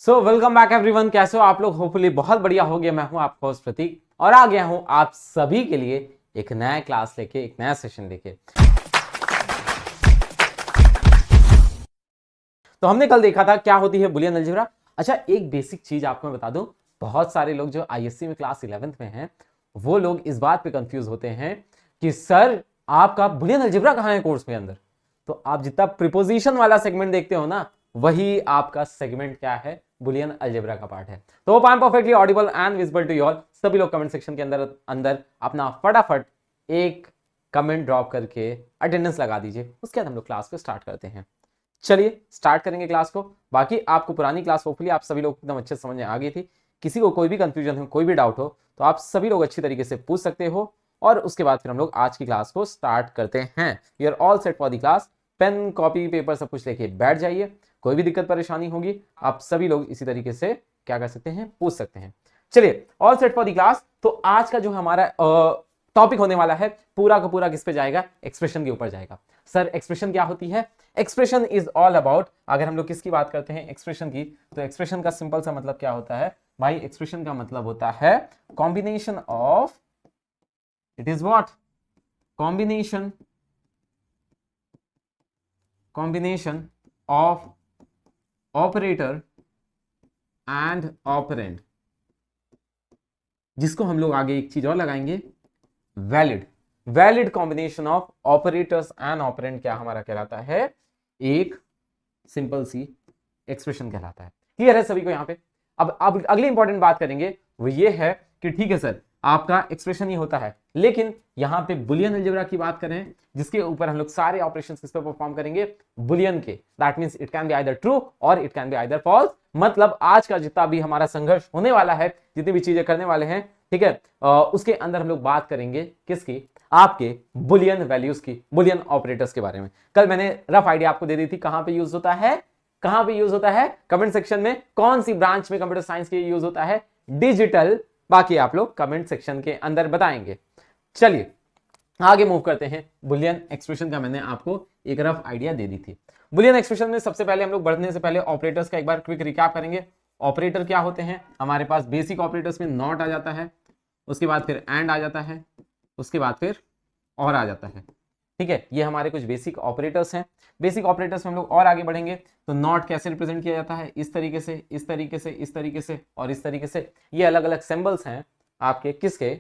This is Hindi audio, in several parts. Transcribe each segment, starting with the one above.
Welcome back everyone. कैसे हो आप लोग? होपफुली बहुत बढ़िया हो गया। मैं हूं आपका होस्ट प्रतीक और आ गया हूं आप सभी के लिए एक नया क्लास लेके, एक नया सेशन लेके। तो हमने कल देखा था क्या होती है बुलियन अलजेब्रा। अच्छा, एक बेसिक चीज आपको मैं बता दूं, बहुत सारे लोग जो आईएससी में क्लास 11th में हैं वो लोग इस बात पे कंफ्यूज होते हैं कि सर आपका बुलियन अलजेब्रा कहां है कोर्स में अंदर। तो आप जितना प्रीपोजिशन वाला सेगमेंट देखते हो ना, वही आपका सेगमेंट क्या है, बुलियन अलजेब्रा का पार्ट है। तो hope I am perfectly audible and visible to you all. सभी लोग कमेंट सेक्शन के अंदर अंदर अपना फटाफट एक कमेंट ड्रॉप करके अटेंडेंस लगा दीजिए। उसके बाद हम लोग क्लास को स्टार्ट करते हैं। चलिए स्टार्ट करेंगे क्लास को। बाकी आपको पुरानी क्लास होपफुली आप सभी लोग एकदम अच्छे से समझ में आ गई थी। किसी को कोई भी कंफ्यूजन हो, कोई भी डाउट हो तो आप सभी लोग अच्छी तरीके से पूछ सकते हो। और उसके बाद फिर हम लोग आज की क्लास को स्टार्ट करते हैं। You are all set for the class. Pen copy paper सब कुछ लेके बैठ जाइए। कोई भी दिक्कत परेशानी होगी आप सभी लोग इसी तरीके से क्या कर सकते हैं, पूछ सकते हैं। चलिए all set for the class. तो आज का जो हमारा टॉपिक होने वाला है पूरा का पूरा किस पे जाएगा? एक्सप्रेशन के ऊपर जाएगा। सर एक्सप्रेशन क्या होती है? एक्सप्रेशन इज ऑल अबाउट, अगर हम लोग किसकी बात करते हैं एक्सप्रेशन की, तो एक्सप्रेशन का सिंपल सा मतलब क्या होता है भाई? एक्सप्रेशन का मतलब होता है combination of, it is what? Combination of operator and operand, जिसको हम लोग आगे एक चीज और लगाएंगे, valid combination of operators and operand क्या हमारा कहलाता है? एक सिंपल सी एक्सप्रेशन कहलाता है। क्लियर है सभी को यहाँ पे? अब अगली इंपॉर्टेंट बात करेंगे वो ये है कि ठीक है सर आपका एक्सप्रेशन ही होता है, लेकिन यहां पे बुलियन अलजेब्रा की बात करें जिसके ऊपर हम लोग सारे ऑपरेशंस किस पे परफॉर्म करेंगे? बुलियन के। That means it can be either true और it can be either false. मतलब आज का जितना भी हमारा संघर्ष होने वाला है, जितनी भी चीजें करने वाले हैं, ठीक है, उसके अंदर हम लोग बात करेंगे किसकी? आपके बुलियन वैल्यूज की, बुलियन ऑपरेटर्स के बारे में। कल मैंने रफ आइडिया आपको दे दी थी कहां पे यूज होता है, कहां पे यूज होता है, कमेंट सेक्शन में कौन सी ब्रांच में कंप्यूटर साइंस के यूज होता है? डिजिटल। बाकी आप लोग कमेंट सेक्शन के अंदर बताएंगे। चलिए आगे मूव करते हैं। बुलियन एक्सप्रेशन का मैंने आपको एक रफ आइडिया दे दी थी। बुलियन एक्सप्रेशन में सबसे पहले हम लोग बढ़ने से पहले ऑपरेटर्स का एक बार क्विक रिकैप करेंगे। ऑपरेटर क्या होते हैं हमारे पास? बेसिक ऑपरेटर्स में नॉट आ जाता है, उसके बाद फिर एंड आ जाता है, उसके बाद फिर और आ जाता है। ठीक है, ये हमारे कुछ बेसिक ऑपरेटर्स हैं। बेसिक ऑपरेटर्स में हम लोग और आगे बढ़ेंगे तो नॉट कैसे रिप्रेजेंट किया जाता है? इस तरीके से, इस तरीके से, इस तरीके से और इस तरीके से। ये अलग अलग सिंबल्स हैं आपके किसके?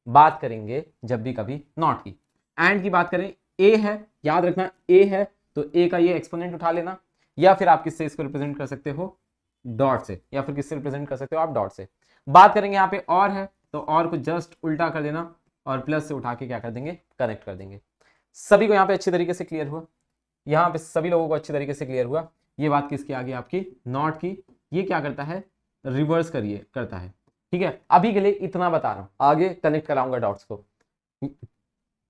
बात करेंगे जब भी कभी नॉट की। एंड की बात करें, ए है, याद रखना ए है तो ए का ये एक्सपोनेंट उठा लेना, या फिर आप किससे इसको रिप्रेजेंट कर सकते हो? डॉट से, या फिर किससे रिप्रेजेंट कर सकते हो आप? डॉट से। बात करेंगे यहाँ पे और है तो और को जस्ट उल्टा कर देना और प्लस से उठा के क्या कर देंगे? कनेक्ट कर देंगे। सभी को यहाँ पे अच्छी तरीके से क्लियर हुआ? यहाँ पे सभी लोगों को अच्छी तरीके से क्लियर हुआ? ये बात किसकी आ गई आपकी? नॉट की। ये क्या करता है? रिवर्स करिए करता है। ठीक है, अभी के लिए इतना बता रहा हूं, आगे कनेक्ट कराऊंगा डॉट्स को।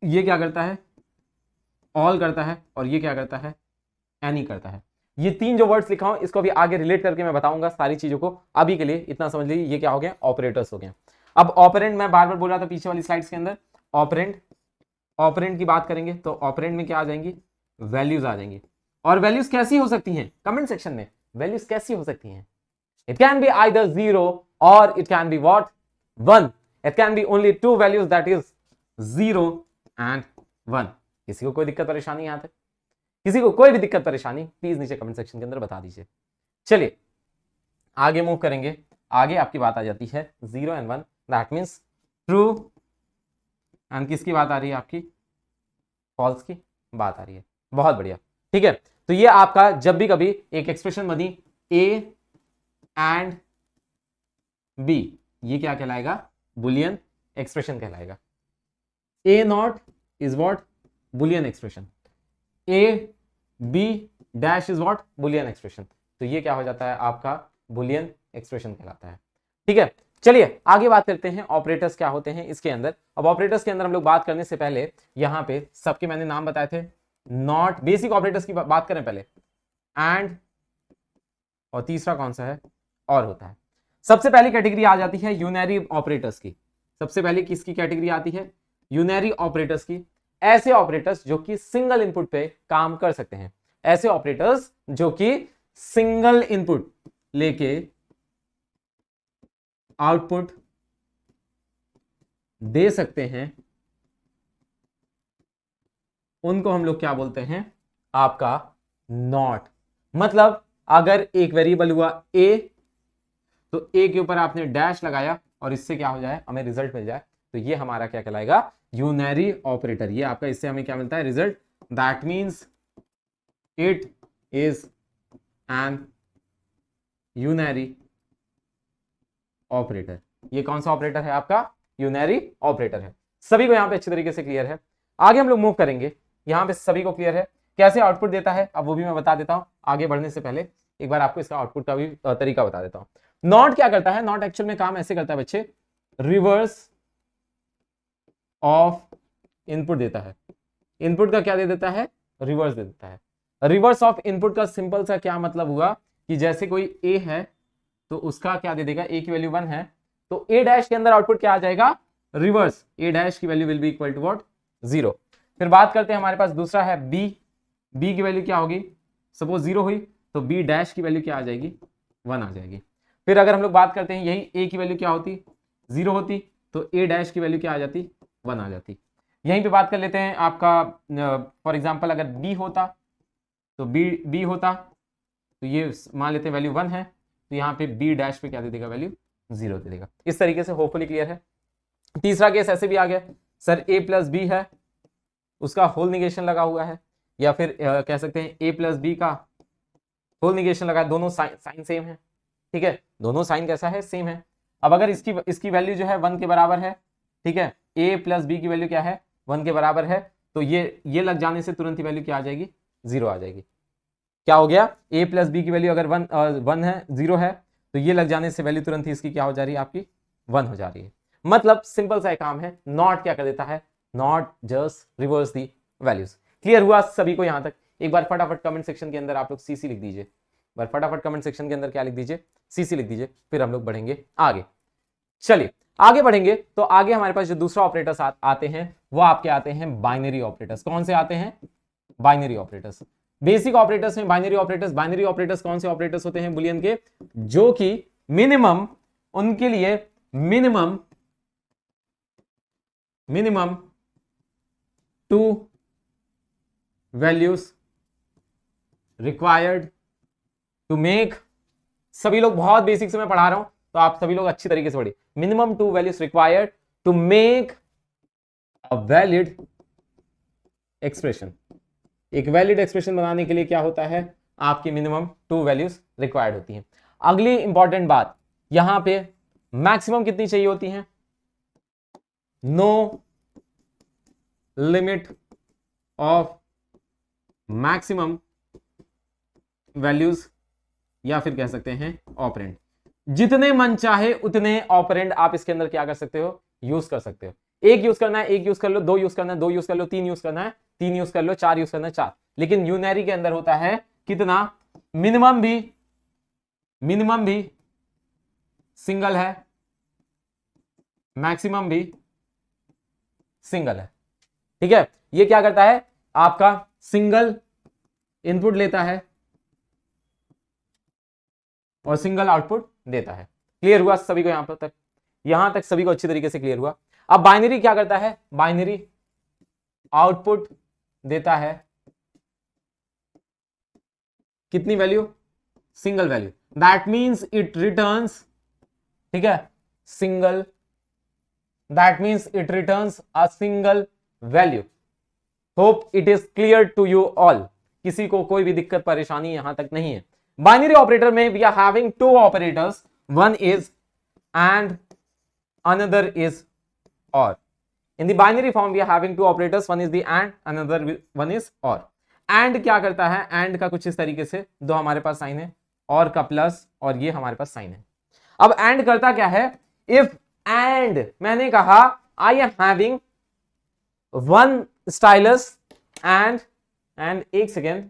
ये क्या करता है? ऑल करता है। और ये क्या करता है? एनी करता है। ये तीन जो वर्ड्स लिखा हूं इसको भी आगे रिलेट करके मैं बताऊंगा सारी चीजों को। अभी के लिए इतना समझ लीजिए ये क्या हो गया? ऑपरेटर्स हो गया। अब ऑपरेंड मैं बार बार बोल रहा था पीछे वाली स्लाइड्स के अंदर, ऑपरेंड की बात करेंगे तो ऑपरेंड में क्या आ जाएंगी? वैल्यूज आ जाएंगी। और वैल्यूज कैसी हो सकती हैं? कमेंट सेक्शन में वैल्यूज कैसी हो सकती हैं? It can be either 0 or it can be what? 1. It can be only two values, that is 0 and 1. किसी को कोई दिक्कत परेशानी यहाँ तक? किसी को कोई भी दिक्कत परेशानी प्लीज नीचे कमेंट सेक्शन के अंदर बता दीजिए। चलिए आगे मूव करेंगे। आगे आपकी बात आ जाती है 0 and 1, that means true and किसकी बात आ रही है आपकी? फॉल्स की बात आ रही है। बहुत बढ़िया। ठीक है, तो ये आपका जब भी कभी एक एक्सप्रेशन बनी ए एंड बी, ये क्या कहलाएगा? बुलियन एक्सप्रेशन कहलाएगा। A not is what? Boolean expression. A B dash is what? Boolean expression. तो ये क्या हो जाता है आपका? बुलियन एक्सप्रेशन कहलाता है। ठीक है, चलिए आगे बात करते हैं ऑपरेटर्स क्या होते हैं इसके अंदर। अब ऑपरेटर्स के अंदर हम लोग बात करने से पहले यहां पे सबके मैंने नाम बताए थे। नॉट, बेसिक ऑपरेटर्स की बात करें पहले, एंड और तीसरा कौन सा है? और होता है। सबसे पहली कैटेगरी आ जाती है यूनरी ऑपरेटर्स की। सबसे पहले किसकी कैटेगरी आती है? यूनरी ऑपरेटर्स की। ऐसे ऑपरेटर्स जो कि सिंगल इनपुट पे काम कर सकते हैं। ऐसे ऑपरेटर्स जो कि सिंगल इनपुट, लेके आउटपुट दे सकते हैं, उनको हम लोग क्या बोलते हैं, आपका नॉट। मतलब अगर एक वेरिएबल हुआ a, तो a के ऊपर आपने डैश लगाया और इससे क्या हो जाए, हमें रिजल्ट मिल जाए, तो ये हमारा क्या कहलाएगा, यूनरी ऑपरेटर। ये आपका, इससे हमें क्या मिलता है, result. That means it is an unary operator. ये कौन सा ऑपरेटर है, आपका यूनरी ऑपरेटर है। सभी को यहां पे अच्छी तरीके से क्लियर है। आगे हम लोग मूव करेंगे, यहां पे सभी को क्लियर है कैसे आउटपुट देता है, अब वो भी मैं बता देता हूं। आगे बढ़ने से पहले एक बार आपको इसका आउटपुट का भी तरीका बता देता हूं। नॉट क्या करता है, नॉट एक्चुअल में काम ऐसे करता है बच्चे, रिवर्स ऑफ इनपुट देता है। इनपुट का क्या दे देता है, रिवर्स दे देता है। रिवर्स ऑफ इनपुट का सिंपल सा क्या मतलब हुआ कि जैसे कोई ए है तो उसका क्या दे देगा, ए की वैल्यू 1 है तो ए डैश के अंदर आउटपुट क्या आ जाएगा, रिवर्स। ए डैश की value will be equal to what, 0। फिर बात करते हैं, हमारे पास दूसरा है बी। बी की वैल्यू क्या होगी, सपोज 0 हुई तो बी डैश की वैल्यू क्या आ जाएगी, 1 आ जाएगी। फिर अगर हम लोग बात करते हैं यही ए की वैल्यू क्या होती, 0 होती तो ए डैश की वैल्यू क्या आ जाती, 1 आ जाती। यहीं पे बात कर लेते हैं आपका, फॉर एग्जांपल अगर बी होता तो बी होता तो ये मान लेते हैं वैल्यू 1 है, तो यहाँ पे बी डैश पे क्या दे देगा, वैल्यू 0 दे देगा। इस तरीके से होपफुली क्लियर है। तीसरा केस ऐसे भी आ गया, सर ए प्लस बी है, उसका होल निगेशन लगा हुआ है, या फिर कह सकते हैं ए प्लस बी का होल निगेशन लगा है, दोनों साइन सेम है, ठीक है, दोनों साइन कैसा है, सेम है। अब अगर इसकी वैल्यू जो है 1 के बराबर है, ठीक है, ए प्लस बी की वैल्यू क्या है, 1 के बराबर है, तो ये लग जाने से तुरंत ही वैल्यू क्या आ जाएगी, 0 आ जाएगी। क्या हो गया, ए प्लस बी की वैल्यू अगर 1 है, 0 है, तो ये लग जाने से वैल्यू तुरंत ही इसकी क्या हो जा रही है, आपकी 1 हो जा रही है। मतलब सिंपल सा काम है, नॉट क्या कर देता है, not just reverse the values. Clear हुआ सभी को यहां तक। एक बार फटाफट कमेंट सेक्शन के अंदर आप लोग सीसी लिख दीजिए, बार फटाफट कमेंट सेक्शन के अंदर क्या लिख दीजिए, सीसी लिख दीजिए, फिर हम लोग बढ़ेंगे आगे। चलिए आगे बढ़ेंगे, तो आगे हमारे पास जो दूसरा ऑपरेटर्स आते हैं वो आपके आते हैं बाइनरी ऑपरेटर्स। कौन से आते हैं, बाइनरी ऑपरेटर्स। बेसिक ऑपरेटर्स में बाइनरी ऑपरेटर्स कौन से ऑपरेटर्स होते हैं बुलियन के, जो कि मिनिमम, उनके लिए minimum 2 values required to make, सभी लोग बहुत बेसिक से मैं पढ़ा रहा हूं तो आप सभी लोग अच्छी तरीके से पढ़िए। Minimum 2 values required to make a valid expression. एक वैलिड एक्सप्रेशन बनाने के लिए क्या होता है, आपकी मिनिमम 2 वैल्यूज रिक्वायर्ड होती हैं। अगली इंपॉर्टेंट बात, यहां पे मैक्सिमम कितनी चाहिए होती हैं, no limit of maximum values, या फिर कह सकते हैं ऑपरेंड। जितने मन चाहे उतने ऑपरेंड आप इसके अंदर क्या कर सकते हो, यूज कर सकते हो। एक यूज करना है, एक यूज कर लो, 2 यूज करना है, 2 यूज कर लो, 3 यूज करना है, 3 यूज कर लो, 4 यूज करना है, 4। लेकिन यूनरी के अंदर होता है कितना, मिनिमम भी सिंगल है, मैक्सिमम भी सिंगल है, ठीक है। ये क्या करता है, आपका सिंगल इनपुट लेता है और सिंगल आउटपुट देता है। क्लियर हुआ सभी को, यहां तक सभी को अच्छी तरीके से क्लियर हुआ। अब बाइनरी क्या करता है, बाइनरी आउटपुट देता है कितनी value, single value. That means it returns, ठीक है, single, that means it returns a single value. Hope it is clear to you all, किसी को कोई भी दिक्कत परेशानी यहां तक नहीं है। बाइनरी ऑपरेटर में we are having 2 operators, one is and another is or. In the binary form we are having 2 operators, one is the and, another one is or. and क्या करता है, and का कुछ इस तरीके से, 2 हमारे पास साइन है, और का प्लस, और ये हमारे पास साइन है। अब and करता क्या है, if and मैंने कहा I am having 1 stylus and एक second,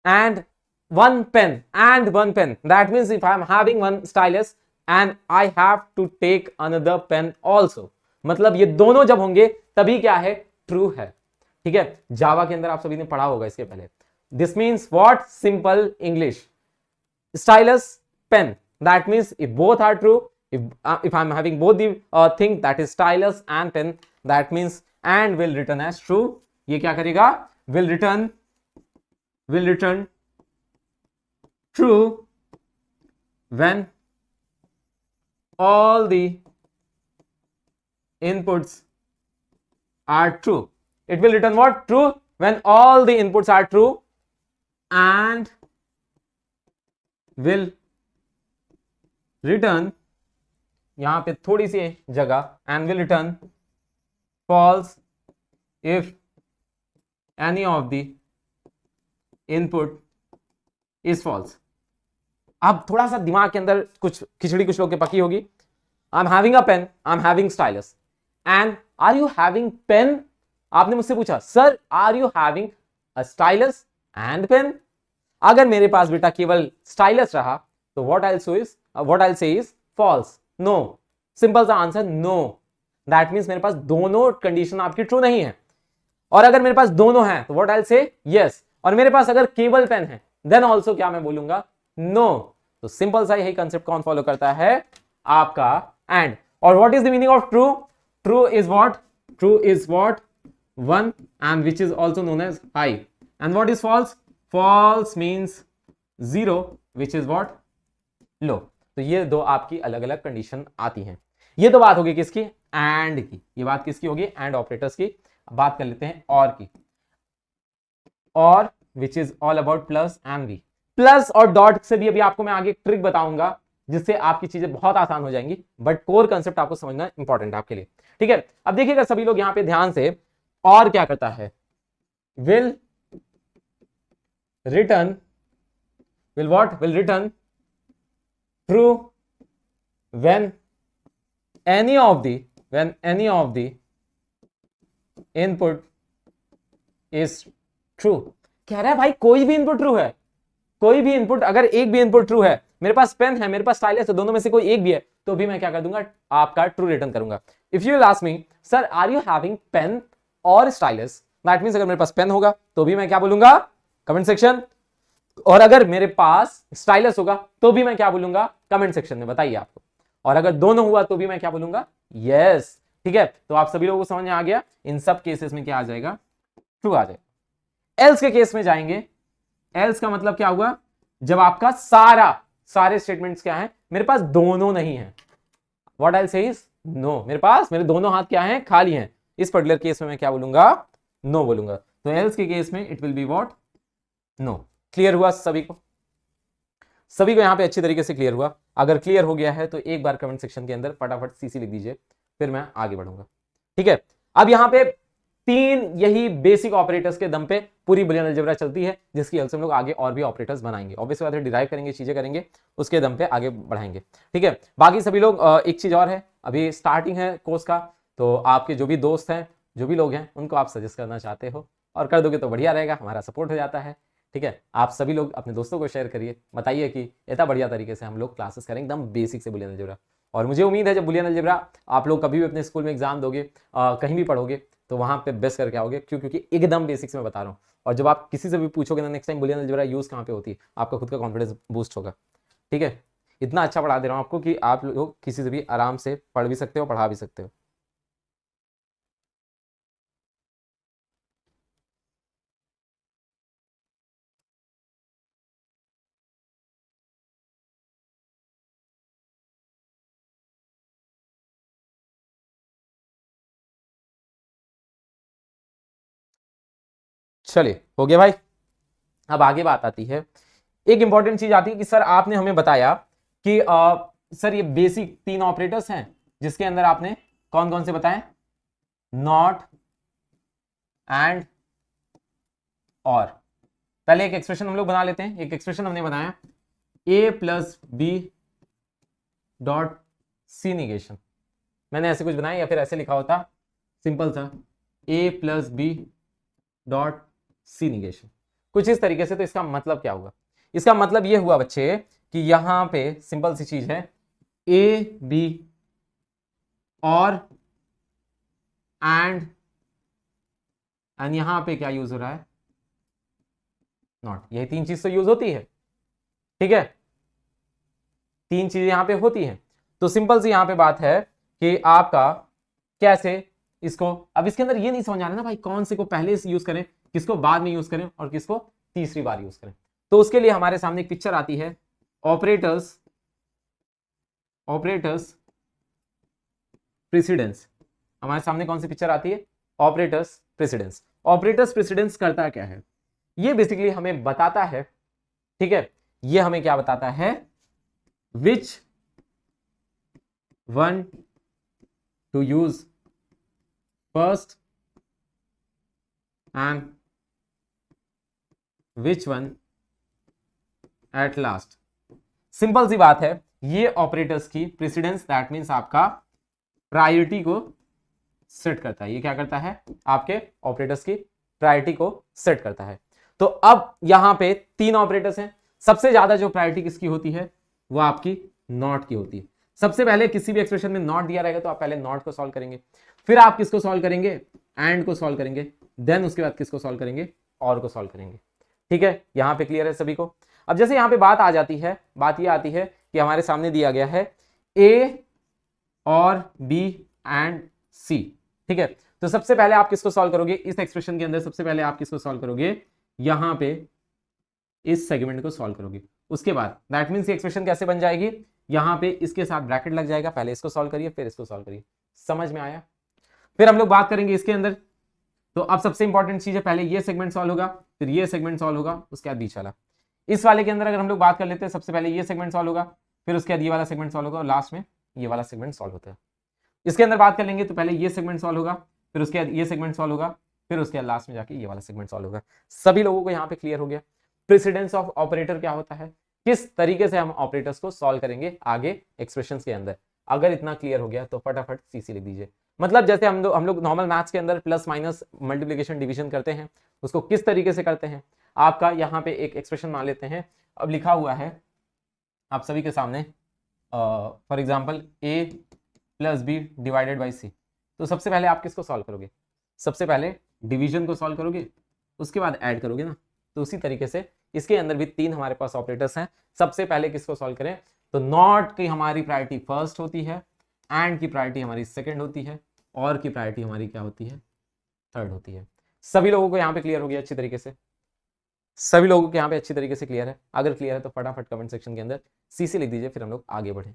and 1 pen and 1 pen, that means if I am having 1 stylus and I have to take another pen also, मतलब ये दोनों जब होंगे तभी क्या है, ट्रू है, ठीक है। जावा के अंदर आप सभी ने पढ़ा होगा इसके पहले। This means what, simple English, stylus, pen. That means if both are true, if I'm having both the thing, that is stylus and pen, that means and will return as true. ये क्या करेगा? will return true when all the inputs are true. It will return what? True when all the inputs are true, and will return, यहां पे थोड़ी सी जगह, and will return false if any of the input is false. अब थोड़ा सा दिमाग के अंदर कुछ खिचड़ी कुछ लोग के पकी होगी. I am having a pen, I am having stylus, and are you having pen? आपने मुझसे पूछा sir are you having a stylus and pen? अगर मेरे पास बेटा केवल स्टाइलस रहा तो व्हाट आई से इज फॉल्स. नो, सिंपल सा आंसर नो. दैट मींस मेरे पास दोनों कंडीशन आपकी ट्रू नहीं है. और अगर मेरे पास दोनों हैं तो व्हाट आई से यस. और मेरे पास अगर केवल पेन है देन ऑल्सो क्या मैं बोलूंगा? नो. तो सिंपल सा यही कंसेप्ट कौन फॉलो करता है? आपका एंड. और what is the meaning of true? True is what? True is what? One, and which is also known as high. And what is false? False means zero, which is what? Low. तो ये दो आपकी अलग अलग कंडीशन आती हैं. ये तो बात होगी किसकी? एंड की. ये बात किसकी होगी? एंड ऑपरेटर्स की. बात कर लेते हैं और की. और which is all about plus and V. Plus और डॉट से भी अभी आपको मैं आगे ट्रिक बताऊंगा जिससे आपकी चीजें बहुत आसान हो जाएंगी, बट कोर कंसेप्ट आपको समझना इंपॉर्टेंट है आपके लिए. ठीक है, अब देखिएगा सभी लोग यहां पे ध्यान से. और क्या करता है? Will return, will what? Will return true when any of the input is true. कह रहा है भाई कोई भी इनपुट ट्रू है. कोई भी इनपुट, अगर एक भी इनपुट ट्रू है, मेरे पास पेन है, मेरे पास स्टाइलस है, दोनों में से कोई एक भी है, तो भी मैं क्या कर दूंगा? आपका ट्रू रिटर्न करूंगा. If you will ask me sir are you having pen और स्टाइलस, दैट मींस अगर मेरे पास पेन होगा तो भी मैं क्या बोलूंगा? Comment section. और अगर मेरे पास स्टाइलस होगा तो भी मैं क्या बोलूंगा? कमेंट सेक्शन में बताइए आपको. और अगर दोनों हुआ तो भी मैं क्या बोलूंगा? यस. ठीक है, तो आप सभी लोगों को समझ में आ गया. इन सब केसेस में क्या आ जाएगा? ट्रू आ जाएगा. एल्स के केस में जाएंगे. एल्स का मतलब क्या हुआ? जब आपका सारे स्टेटमेंट्स क्या है? मेरे पास दोनों नहीं है. व्हाट आई से इज नो. मेरे दोनों हाथ क्या है? खाली हैं. इस पर्टिकुलर केस में मैं क्या बोलूंगा? नो बोलूंगा. तो एल्स के केस में it will be what? No. Clear हुआ सभी को? सभी को यहां पे अच्छी तरीके से क्लियर हुआ? अगर क्लियर हो गया है तो एक बार कमेंट सेक्शन के अंदर फटाफट सीसी लिख दीजिए, फिर मैं आगे बढ़ूंगा. ठीक है, अब यहां पे तीन यही बेसिक ऑपरेटर्स के दम पे पूरी बुलियन अलजेब्रा चलती है, जिसकी हेल्प से हम लोग आगे और भी ऑपरेटर्स बनाएंगे. ऑब्वियसली बात है, डिराइव करेंगे, चीजें करेंगे, उसके दम पे आगे बढ़ाएंगे. ठीक है, बाकी सभी लोग एक चीज और है, अभी स्टार्टिंग है कोर्स का, तो आपके जो भी दोस्त हैं, जो भी लोग हैं, उनको आप सजेस्ट करना चाहते हो और कर दोगे तो बढ़िया रहेगा, हमारा सपोर्ट हो जाता है. ठीक है, आप सभी लोग अपने दोस्तों को शेयर करिए, बताइए कि इतना बढ़िया तरीके से हम लोग क्लासेस करेंगे एकदम बेसिक से बुलियन अलजेब्रा. और मुझे उम्मीद है जब बुलियन अलजेब्रा आप लोग कभी भी अपने स्कूल में एग्जाम दोगे, कहीं भी पढ़ोगे, तो वहां पे बेस्ट करके आओगे. क्योंकि एकदम बेसिक से मैं बता रहा हूँ. और जब आप किसी से भी पूछोगे ना next time Boolean algebra use कहाँ पे होती है, आपका खुद का कॉन्फिडेंस बूस्ट होगा. ठीक है, इतना अच्छा पढ़ा दे रहा हूँ आपको कि आप लोग किसी से भी आराम से पढ़ भी सकते हो, पढ़ा भी सकते हो. चलिए, हो गया भाई. अब आगे बात आती है, एक इंपॉर्टेंट चीज आती है कि सर आपने हमें बताया कि सर ये बेसिक तीन ऑपरेटर्स हैं, जिसके अंदर आपने कौन कौन से बताए? नॉट, एंड, और. पहले एक एक्सप्रेशन हम लोग बना लेते हैं. एक एक्सप्रेशन हमने बनाया a plus B dot C negation. मैंने ऐसे कुछ बनाया या फिर ऐसे लिखा होता सिंपल सा a plus B dot C negation, कुछ इस तरीके से. तो इसका मतलब क्या हुआ? इसका मतलब ये हुआ बच्चे कि यहां पे सिंपल सी चीज है ए बी और एंड यहां पे क्या यूज हो रहा है? नॉट. यही तीन चीज तो यूज होती है. ठीक है, तीन चीजें यहाँ पे होती हैं। तो सिंपल सी यहाँ पे बात है कि आपका कैसे इसको, अब इसके अंदर ये नहीं समझ आना ना भाई कौन से को पहले से यूज करें, किसको बाद में यूज करें और किसको तीसरी बार यूज करें। तो उसके लिए हमारे सामने एक पिक्चर आती है, ऑपरेटर्स प्रेसिडेंस। हमारे सामने कौन सी पिक्चर आती है, ऑपरेटर्स प्रेसिडेंस। ऑपरेटर्स प्रेसिडेंस करता क्या है, ये बेसिकली हमें बताता है, ठीक है, ये हमें क्या बताता है, which one to use first and which one at last. Simple सी बात है, ये ऑपरेटर्स की प्रेसिडेंस, दैट मीन्स आपका प्रायोरिटी को सेट करता है। ये क्या करता है, आपके ऑपरेटर्स की प्रायोरिटी को सेट करता है। तो अब यहां पे तीन ऑपरेटर्स हैं, सबसे ज्यादा जो प्रायोरिटी किसकी होती है, वो आपकी नॉट की होती है। सबसे पहले किसी भी एक्सप्रेशन में नॉट दिया रहेगा तो आप पहले नॉट को सॉल्व करेंगे, फिर आप किसको सॉल्व करेंगे, एंड को सॉल्व करेंगे, देन उसके बाद किसको सॉल्व करेंगे, और को सॉल्व करेंगे। ठीक है, यहां पे क्लियर है सभी को। अब जैसे यहां पे बात आ जाती है, बात ये आती है कि हमारे सामने दिया गया है ए और बी एंड सी। ठीक है, तो सबसे पहले आप किसको सॉल्व करोगे, इस एक्सप्रेशन के अंदर सबसे पहले आप किसको सॉल्व करोगे, यहां पे इस सेगमेंट को सॉल्व करोगे। उसके बाद दैट मींस ये एक्सप्रेशन कैसे बन जाएगी, यहां पे इसके साथ ब्रैकेट लग जाएगा, पहले इसको सॉल्व करिए फिर इसको सॉल्व करिए। समझ में आया। फिर हम लोग बात करेंगे इसके अंदर, तो अब सबसे इंपॉर्टेंट चीज है, पहले ये सेगमेंट सॉल्व होगा, फिर ये सेगमेंट सॉल्व होगा, उसके बाद बीच वाला। इस वाले के अंदर अगर हम लोग बात कर लेते हैं, सबसे पहले ये सेगमेंट सॉल्व होगा, फिर उसके बाद ये वाला सेगमेंट सॉल्व होगा, और लास्ट में ये वाला सेगमेंट सॉल्व होता है। इसके अंदर बात कर लेंगे तो पहले ये सेगमेंट सॉल्व होगा, फिर उसके बाद ये सेगमेंट सॉल्व होगा, फिर उसके बाद लास्ट में जाके ये वाला सेगमेंट सॉल्व होगा। सभी लोगों को यहाँ पे क्लियर हो गया प्रेसिडेंस ऑफ ऑपरेटर क्या होता है, किस तरीके से हम ऑपरेटर्स को सॉल्व करेंगे आगे एक्सप्रेशंस के अंदर। अगर इतना क्लियर हो गया तो फटाफट सीसी लिख दीजिए। मतलब जैसे हम लोग नॉर्मल मैथ्स के अंदर प्लस माइनस मल्टीप्लिकेशन डिवीजन करते हैं, उसको किस तरीके से करते हैं, आपका यहाँ पे एक एक्सप्रेशन मान लेते हैं। अब लिखा हुआ है आप सभी के सामने, for example A plus B divided by C. तो सबसे पहले आप किसको सॉल्व करोगे, सबसे पहले डिवीजन को सॉल्व करोगे, उसके बाद ऐड करोगे ना। तो उसी तरीके से इसके अंदर भी तीन हमारे पास ऑपरेटर्स हैं। सबसे पहले किसको सॉल्व करें, तो नॉट की हमारी प्रायोरिटी फर्स्ट होती है, एंड की प्रायोरिटी हमारी सेकंड होती है, और की प्रायोरिटी हमारी क्या होती है, थर्ड होती है। सभी लोगों को यहाँ पे क्लियर हो गया अच्छी तरीके से, सभी लोगों को यहाँ पे अच्छी तरीके से क्लियर है। अगर क्लियर है तो फटाफट कमेंट सेक्शन के अंदर सीसी लिख दीजिए, फिर हम लोग आगे बढ़ें।